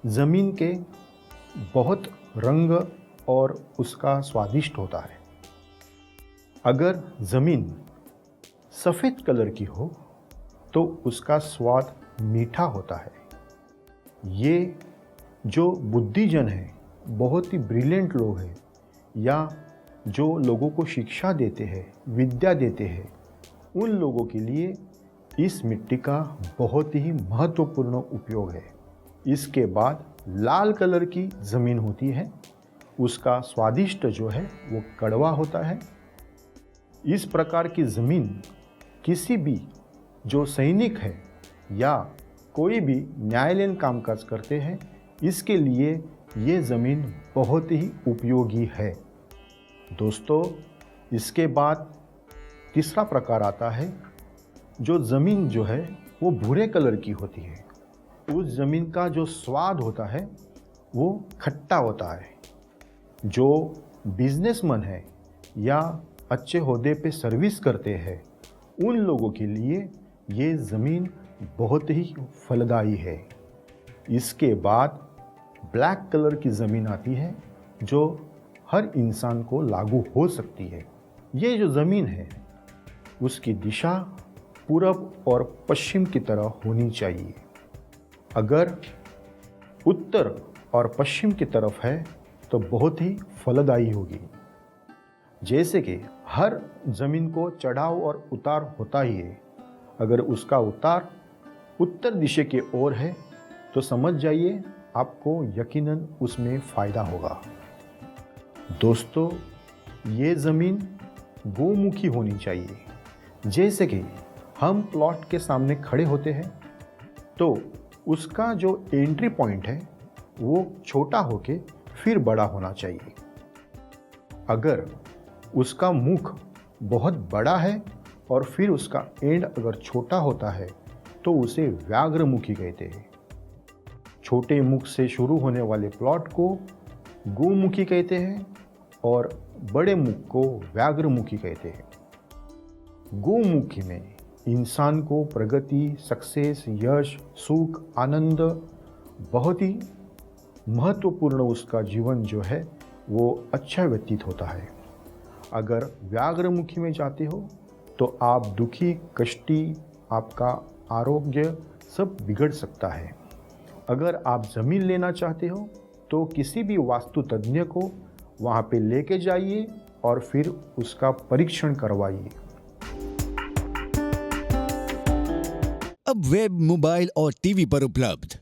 ज़मीन के बहुत रंग और उसका स्वादिष्ट होता है। अगर ज़मीन सफ़ेद कलर की हो तो उसका स्वाद मीठा होता है। ये जो बुद्धिजन है, बहुत ही ब्रिलियंट लोग हैं या जो लोगों को शिक्षा देते हैं, विद्या देते हैं, उन लोगों के लिए इस मिट्टी का बहुत ही महत्वपूर्ण उपयोग है। इसके बाद लाल कलर की ज़मीन होती है, उसका स्वादिष्ट जो है वो कड़वा होता है। इस प्रकार की ज़मीन किसी भी जो सैनिक है या कोई भी न्यायालयीन कामकाज करते हैं, इसके लिए ये ज़मीन बहुत ही उपयोगी है। दोस्तों, इसके बाद तीसरा प्रकार आता है, जो ज़मीन जो है वो भूरे कलर की होती है। उस ज़मीन का जो स्वाद होता है वो खट्टा होता है। जो बिजनेसमैन है या अच्छे ओहदे पे सर्विस करते हैं, उन लोगों के लिए ये ज़मीन बहुत ही फलदायी है। इसके बाद ब्लैक कलर की ज़मीन आती है, जो हर इंसान को लागू हो सकती है। ये जो ज़मीन है उसकी दिशा पूरब और पश्चिम की तरह होनी चाहिए। अगर उत्तर और पश्चिम की तरफ है तो बहुत ही फलदायी होगी। जैसे कि हर ज़मीन को चढ़ाव और उतार होता ही है। अगर उसका उतार उत्तर दिशा की ओर है तो समझ जाइए आपको यकीनन उसमें फ़ायदा होगा। दोस्तों, ये ज़मीन गोमुखी होनी चाहिए। जैसे कि हम प्लॉट के सामने खड़े होते हैं तो उसका जो एंट्री पॉइंट है वो छोटा होके फिर बड़ा होना चाहिए। अगर उसका मुख बहुत बड़ा है और फिर उसका एंड अगर छोटा होता है तो उसे व्याघ्रमुखी कहते हैं। छोटे मुख से शुरू होने वाले प्लॉट को गोमुखी कहते हैं और बड़े मुख को व्याघ्रमुखी कहते हैं। गोमुखी में इंसान को प्रगति, सक्सेस, यश, सुख, आनंद, बहुत ही महत्वपूर्ण उसका जीवन जो है वो अच्छा व्यतीत होता है। अगर व्याघ्रमुखी में जाते हो तो आप दुखी, कष्टी, आपका आरोग्य सब बिगड़ सकता है। अगर आप ज़मीन लेना चाहते हो तो किसी भी वास्तु तज्ञ को वहाँ पे लेके जाइए और फिर उसका परीक्षण करवाइए। अब वेब, मोबाइल और टीवी पर उपलब्ध